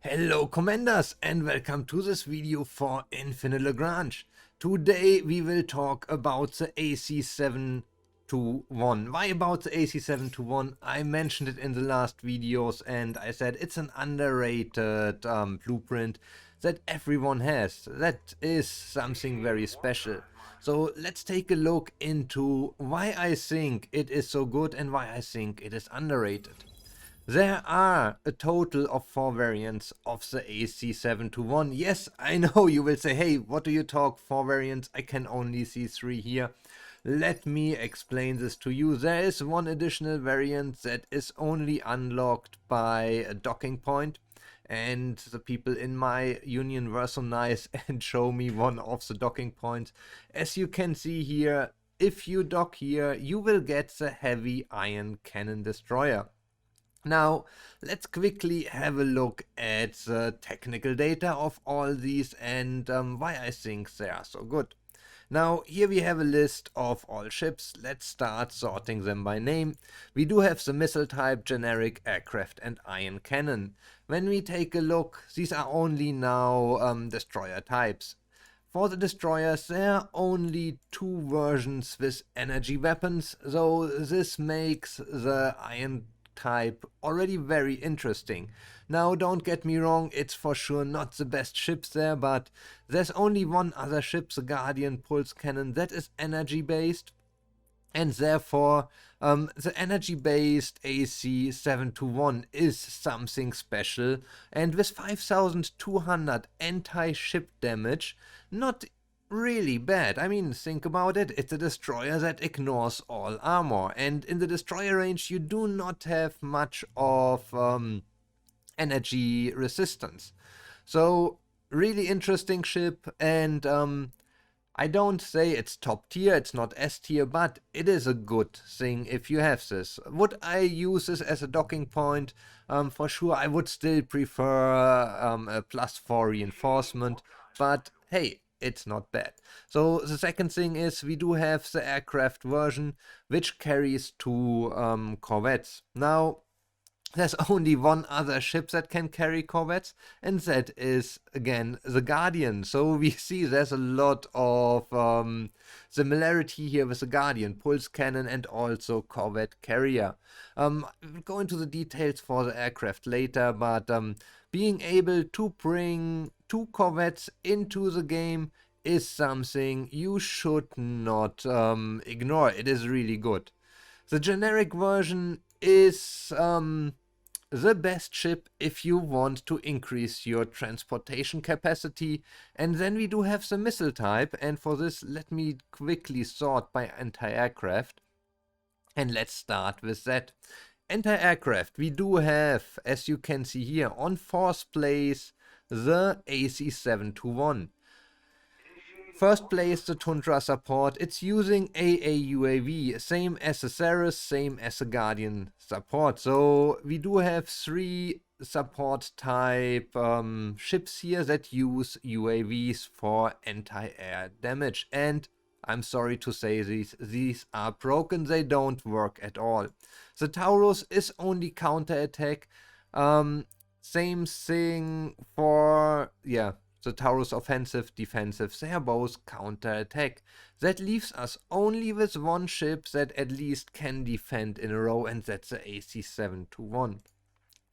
Hello Commanders and welcome to this video for Infinite Lagrange. Today we will talk about the AC721. Why about the AC721? I mentioned it in the last videos and I said it's an underrated blueprint that everyone has. That is something very special. So let's take a look into why I think it is so good and why I think it is underrated. There are a total of 4 variants of the AC721. Yes, I know you will say, hey, what do you talk 4 variants? I can only see 3 here. Let me explain this to you. There is one additional variant that is only unlocked by a docking point. And the people in my union were so nice and show me one of the docking points. As you can see here, if you dock here, you will get the heavy iron cannon destroyer. Now, let's quickly have a look at the technical data of all these and why I think they are so good. Now, here we have a list of all ships. Let's start sorting them by name. We do have the missile type, generic, aircraft and iron cannon. When we take a look, these are only now destroyer types. For the destroyers, there are only 2 versions with energy weapons, so this makes the iron type already very interesting. Now don't get me wrong, it's for sure not the best ships there, but there's only one other ship, the Guardian Pulse Cannon, that is energy based, and therefore the energy based AC721 is something special, and with 5200 anti-ship damage, not really bad. I mean, think about it. It's a destroyer that ignores all armor, and in the destroyer range you do not have much of energy resistance. So really interesting ship, and I don't say it's top tier, it's not S tier, but it is a good thing if you have this. Would I use this as a docking point? For sure, I would still prefer a +4 reinforcement, but hey, it's not bad. So the second thing is we do have the aircraft version, which carries 2 corvettes. Now, there's only one other ship that can carry corvettes, and that is, again, the Guardian. So we see there's a lot of similarity here with the Guardian, pulse cannon and also corvette carrier. We'll go into the details for the aircraft later, but being able to bring 2 corvettes into the game is something you should not ignore. It is really good. The generic version is the best ship if you want to increase your transportation capacity. And then we do have the missile type, and for this let me quickly sort by anti-aircraft, and let's start with that. Anti-aircraft, we do have, as you can see here, on 4th place the AC721. First place, the Tundra support. It's using AAUAV, same as the Ceres, same as the Guardian support. So we do have 3 support type ships here that use UAVs for anti-air damage. And I'm sorry to say these are broken, they don't work at all. The Taurus is only counterattack. Same thing for, yeah, the Taurus offensive, defensive, they are both counter-attack. That leaves us only with one ship that at least can defend in a row, and that's the AC721.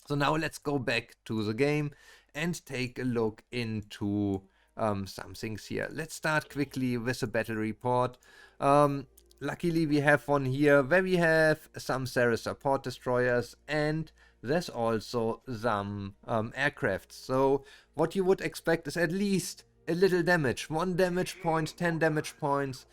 So now let's go back to the game and take a look into some things here. Let's start quickly with the battle report. Luckily we have one here where we have some Ceres support destroyers, and there's also some aircraft. So what you would expect is at least a little damage. 1 damage point, 10 damage points,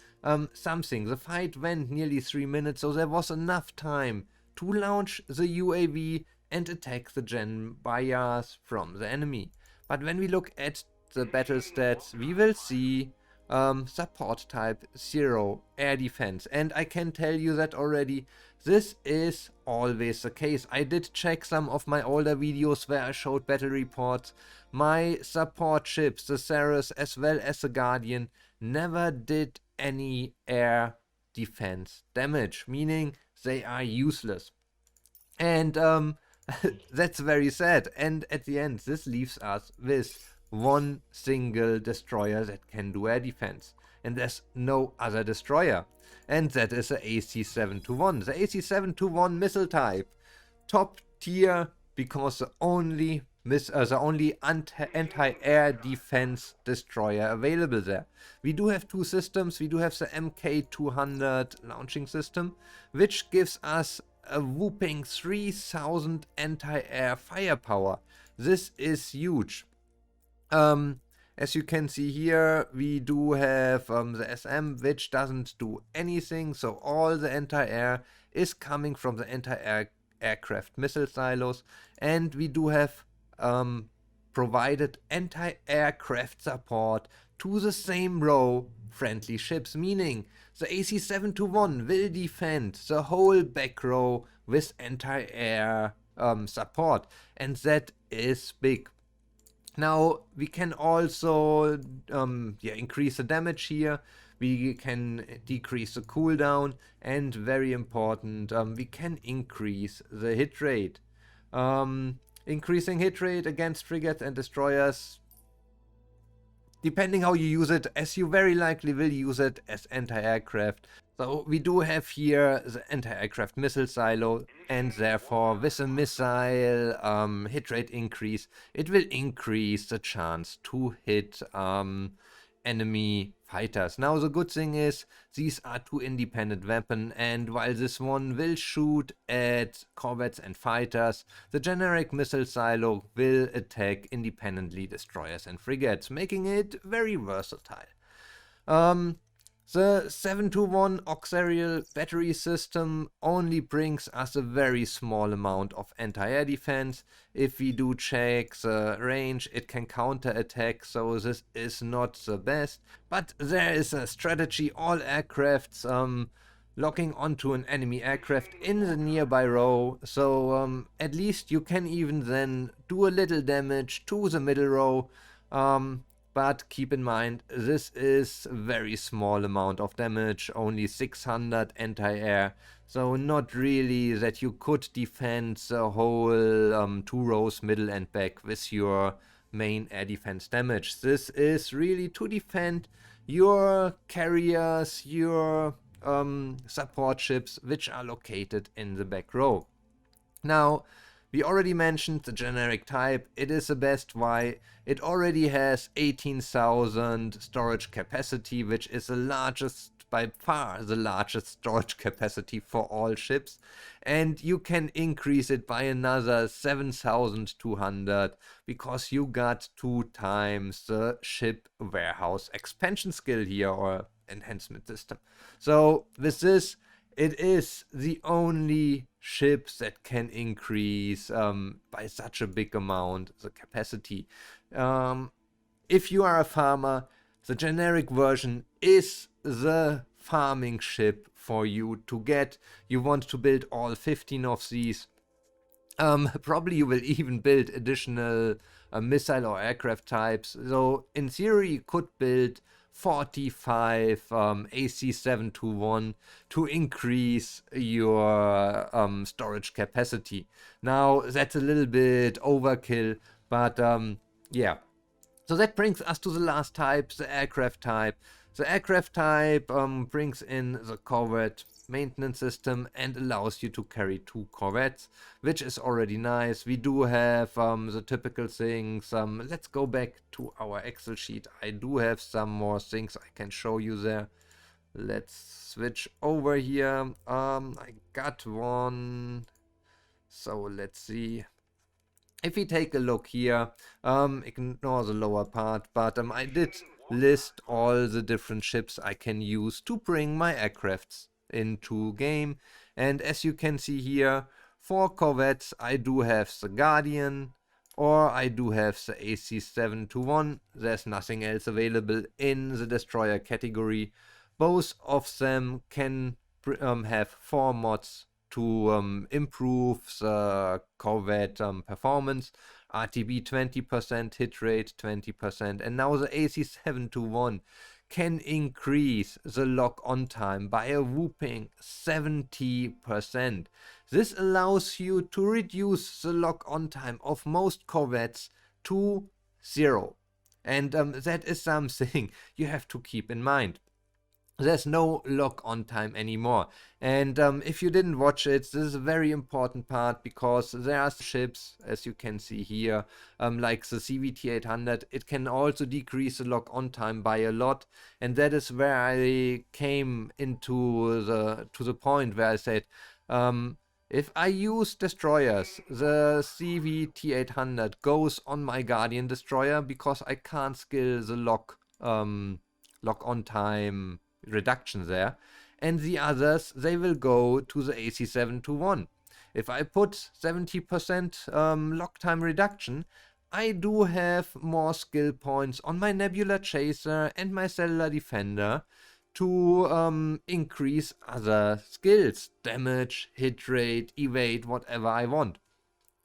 something. The fight went nearly 3 minutes, so there was enough time to launch the UAV and attack the gen bias from the enemy. But when we look at the battle stats, we will see support type 0, air defense. And I can tell you that already, this is always the case. I did check some of my older videos where I showed battle reports. My support ships, the Ceres as well as the Guardian, never did any air defense damage, meaning they are useless. And That's very sad. And at the end, this leaves us with one single destroyer that can do air defense. And there's no other destroyer. And that is the AC721. The AC721 missile type. Top tier because the only anti-air defense destroyer available there. We do have two systems. We do have the MK200 launching system, which gives us a whooping 3000 anti-air firepower. This is huge. As you can see here, we do have the SM, which doesn't do anything, so all the anti-air is coming from the anti-air aircraft missile silos, and we do have provided anti-aircraft support to the same row friendly ships, meaning the AC721 will defend the whole back row with anti-air support, and that is big. Now we can also increase the damage here. We can decrease the cooldown, and very important, we can increase the hit rate. Increasing hit rate against frigates and destroyers, depending how you use it, as you very likely will use it as anti-aircraft. So we do have here the anti-aircraft missile silo, and therefore with a missile hit rate increase, it will increase the chance to hit enemy fighters. Now the good thing is these are two independent weapons, and while this one will shoot at corvettes and fighters, the generic missile silo will attack independently destroyers and frigates, making it very versatile. The 721 auxiliary battery system only brings us a very small amount of anti-air defense. If we do check the range, it can counter-attack, so this is not the best. But there is a strategy: all aircrafts locking onto an enemy aircraft in the nearby row, so at least you can even then do a little damage to the middle row. But keep in mind, this is a very small amount of damage, only 600 anti-air, so not really that you could defend the whole two rows, middle and back, with your main air defense damage. This is really to defend your carriers, your support ships, which are located in the back row. Now, we already mentioned the generic type. It is the best. Why? It already has 18,000 storage capacity, which is the largest, by far the largest storage capacity for all ships. And you can increase it by another 7,200 because you got 2 times the ship warehouse expansion skill here, or enhancement system. So with this, it is the only ship that can increase by such a big amount the capacity. If you are a farmer, the generic version is the farming ship for you to get. You want to build all 15 of these. Probably you will even build additional missile or aircraft types. So in theory you could build 45 AC721 to increase your storage capacity. Now that's a little bit overkill, but yeah. So that brings us to the last type, the aircraft type. The aircraft type brings in the corvette maintenance system and allows you to carry 2 corvettes, which is already nice. We do have the typical things. Let's go back to our Excel sheet. I do have some more things I can show you there. Let's switch over here. I got one. So let's see. If we take a look here, ignore the lower part, but I did list all the different ships I can use to bring my aircrafts into game. And as you can see here, for corvettes I do have the Guardian, or I do have the AC721. There's nothing else available in the destroyer category. Both of them can have 4 mods to improve the corvette performance. RTB 20%, hit rate 20%, and now the AC721 can increase the lock-on time by a whopping 70%. This allows you to reduce the lock-on time of most corvettes to 0. And that is something you have to keep in mind. There's no lock-on time anymore. And if you didn't watch it, this is a very important part, because there are ships, as you can see here, like the CVT-800. It can also decrease the lock-on time by a lot, and that is where I came into the point where I said, if I use destroyers, the CVT-800 goes on my Guardian destroyer, because I can't skill the lock-on time reduction there, and the others, they will go to the AC721. If I put 70% lock time reduction, I do have more skill points on my Nebula Chaser and my Cellular Defender to increase other skills, damage, hit rate, evade, whatever I want.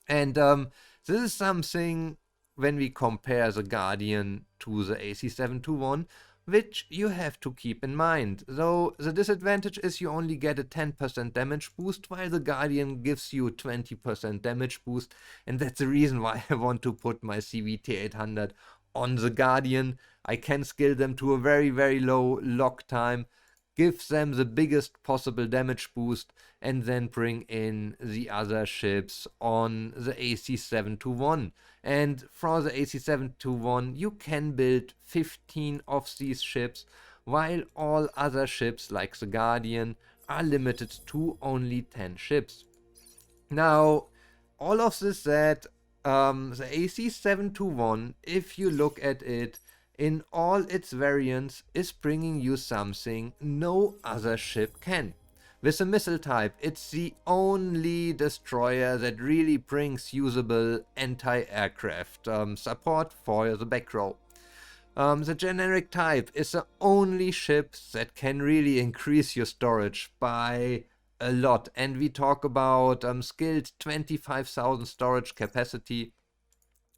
And this is something, when we compare the Guardian to the AC721, which you have to keep in mind. Though the disadvantage is you only get a 10% damage boost, while the Guardian gives you 20% damage boost, and that's the reason why I want to put my CVT-800 on the Guardian. I can skill them to a very, very low lock time, give them the biggest possible damage boost, and then bring in the other ships on the AC721. And for the AC721, you can build 15 of these ships, while all other ships, like the Guardian, are limited to only 10 ships. Now, all of this said, the AC721, if you look at it, in all its variants, is bringing you something no other ship can. With the missile type, it's the only destroyer that really brings usable anti-aircraft support for the back row. The generic type is the only ship that can really increase your storage by a lot, and we talk about skilled 25,000 storage capacity.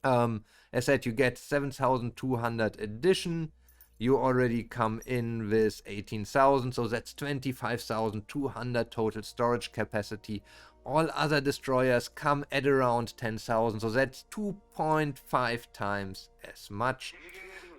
As said, you get 7,200 addition. You already come in with 18,000, so that's 25,200 total storage capacity. All other destroyers come at around 10,000, so that's 2.5 times as much.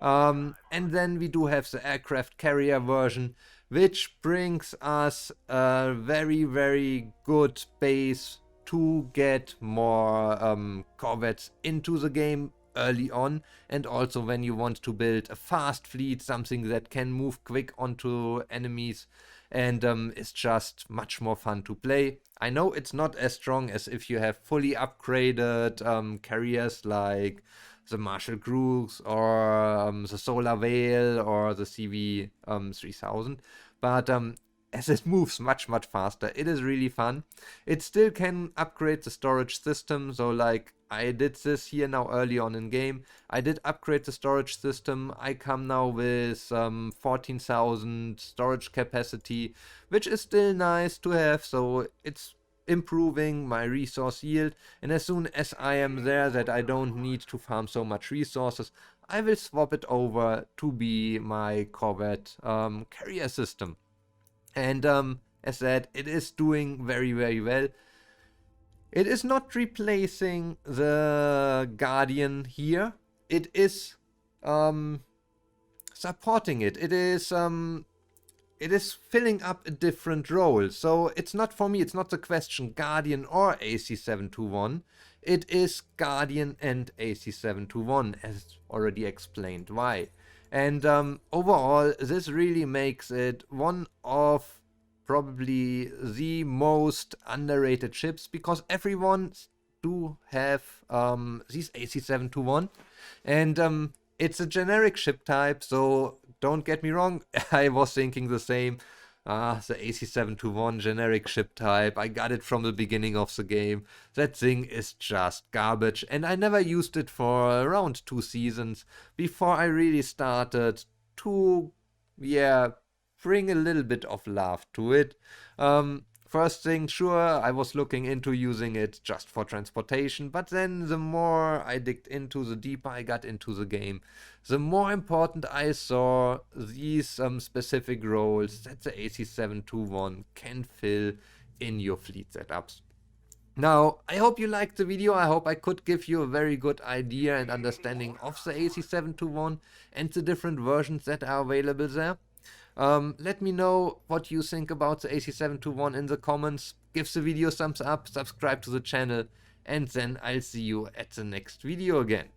And then we do have the aircraft carrier version, which brings us a very, very good base to get more corvettes into the game early on, and also when you want to build a fast fleet, something that can move quick onto enemies, and it's just much more fun to play. I know it's not as strong as if you have fully upgraded carriers like the Marshall Crux or the Solar Veil or the CV3000, but as it moves much faster, it is really fun. It still can upgrade the storage system, so like I did this here now early on in game. I did upgrade the storage system. I come now with 14,000 storage capacity, which is still nice to have, so it's improving my resource yield, and as soon as I am there that I don't need to farm so much resources, I will swap it over to be my Corvette carrier system. And as said, it is doing very well. It is not replacing the Guardian here. It is supporting it. It is filling up a different role. So it's not, for me, it's not the question Guardian or AC721. It is Guardian and AC721, as already explained why. And overall, this really makes it one of probably the most underrated ships, because everyone do have these AC721, and it's a generic ship type, so don't get me wrong, I was thinking the same. The AC721 generic ship type, I got it from the beginning of the game. That thing is just garbage, and I never used it for around 2 seasons before I really started to, bring a little bit of love to it. First thing, sure, I was looking into using it just for transportation, but then the more I digged into, the deeper I got into the game, the more important I saw these specific roles that the AC721 can fill in your fleet setups. Now, I hope you liked the video. I hope I could give you a very good idea and understanding of the AC721 and the different versions that are available there. Let me know what you think about the AC721 in the comments. Give the video a thumbs up, subscribe to the channel, and then I'll see you at the next video again.